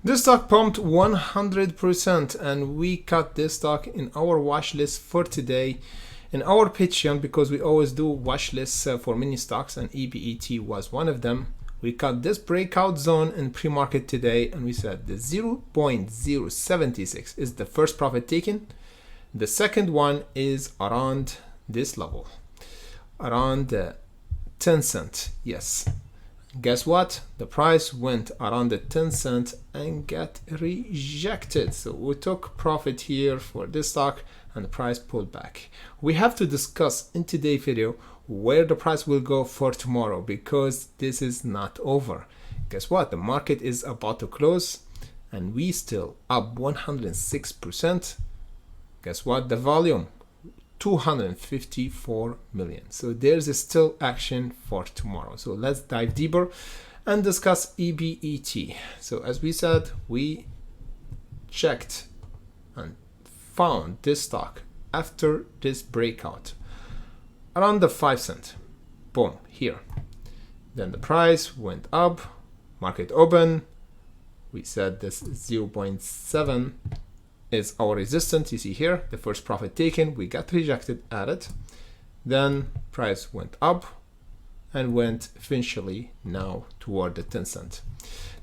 This stock pumped 100% and we cut this stock in our watch list for today in our Patreon, because we always do watch lists for mini stocks and EBET was one of them. We cut this breakout zone in pre-market today and we said the 0.076 is the first profit taken. The second one is around this level, around 10 cents. Yes. Guess what? The price went around the 10 cents and got rejected. So we took profit here for this stock and the price pulled back. We have to discuss in today's video where the price will go for tomorrow, because this is not over. Guess what? The market is about to close and we still up 106%. Guess what? The volume 254 million. So there's still action for tomorrow. So let's dive deeper and discuss EBET. So as we said, we checked and found this stock after this breakout around the 5 cent. Boom, here. Then the price went up, market open. We said this 0.7 is our resistance. You see here, the first profit taken, we got rejected at it. Then price went up and went eventually now toward the 10 cent.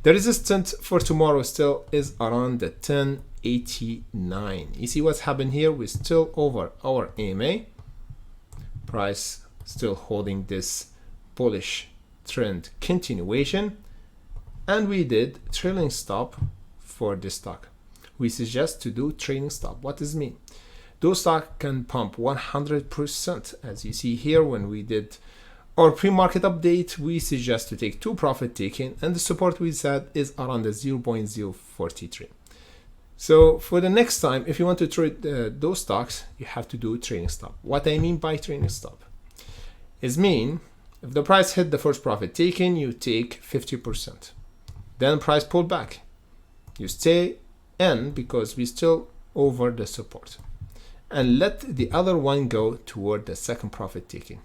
The resistance for tomorrow still is around the 10.89. You see what's happened here? We're still over our AMA. Price still holding this bullish trend continuation. And we did trailing stop for this stock. We suggest to do trailing stop. What does it mean? Those stock can pump 100%. As you see here, when we did our pre-market update, we suggest to take 2 profit taken, and the support we said is around the 0.043. So for the next time, if you want to trade those stocks, you have to do trailing stop. What I mean by trailing stop is mean if the price hit the first profit taken, you take 50%. Then price pulled back. You stay in because we still over the support, and let the other one go toward the second profit taking.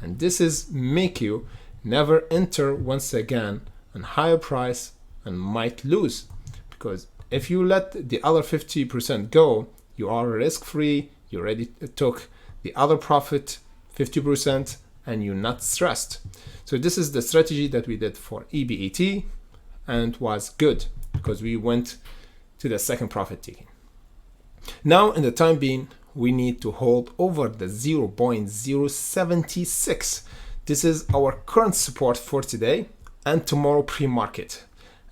And this is make you never enter once again on higher price and might lose, because if you let the other 50% go, you are risk free. You already took the other profit 50% and you're not stressed. So this is the strategy that we did for EBET and was good because we went to the second profit taking. Now in the time being, we need to hold over the 0.076. This is our current support for today and tomorrow pre-market.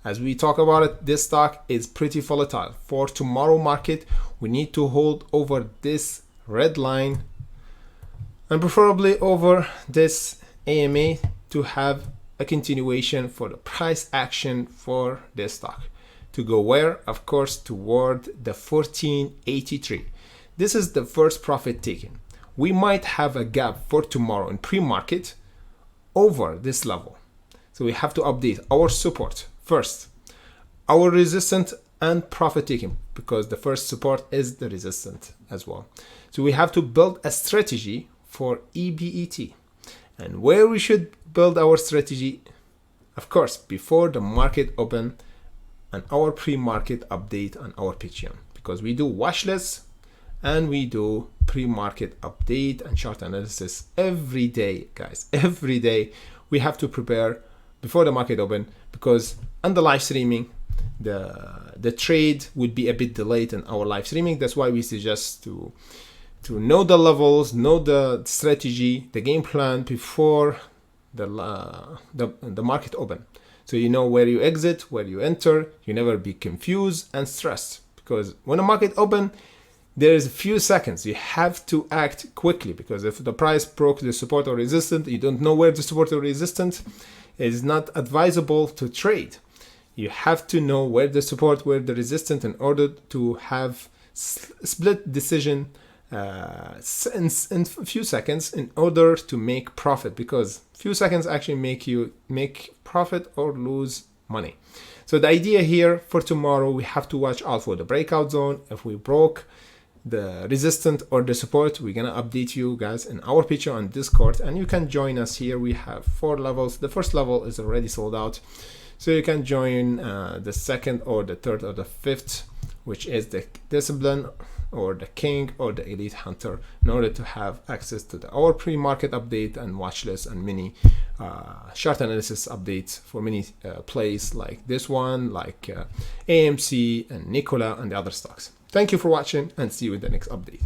As we talk about it, this stock is pretty volatile. For tomorrow market, we need to hold over this red line and preferably over this AMA to have a continuation for the price action for this stock. To go where? Of course, toward the 1483. This is the first profit taken. We might have a gap for tomorrow in pre-market over this level. So we have to update our support first, our resistance and profit taking, because the first support is the resistance as well. So we have to build a strategy for EBET. And where we should build our strategy, of course, before the market open and our pre-market update on our Patreon, because we do watch lists and we do pre-market update and chart analysis every day, guys. Every day we have to prepare before the market open, because on the live streaming, the trade would be a bit delayed in our live streaming. That's why we suggest to know the levels, know the strategy, the game plan before the market open. So you know where you exit, where you enter, you never be confused and stressed, because when the market open, there is a few seconds. You have to act quickly, because if the price broke the support or resistance, you don't know where the support or resistance, it is not advisable to trade. You have to know where the support, where the resistance, in order to have split decision in a few seconds in order to make profit, because few seconds actually make you make profit or lose money. So the idea here for tomorrow, we have to watch out for the breakout zone. If we broke the resistance or the support, we're gonna update you guys in our Patreon on Discord, and you can join us here. We have 4 levels. The first level is already sold out, So you can join the second or the third or the fifth, which is the discipline or the king or the elite hunter, in order to have access to our pre-market update and watch list and many chart analysis updates for many plays like this one, like AMC and NKLA and the other stocks. Thank you for watching, and see you in the next update.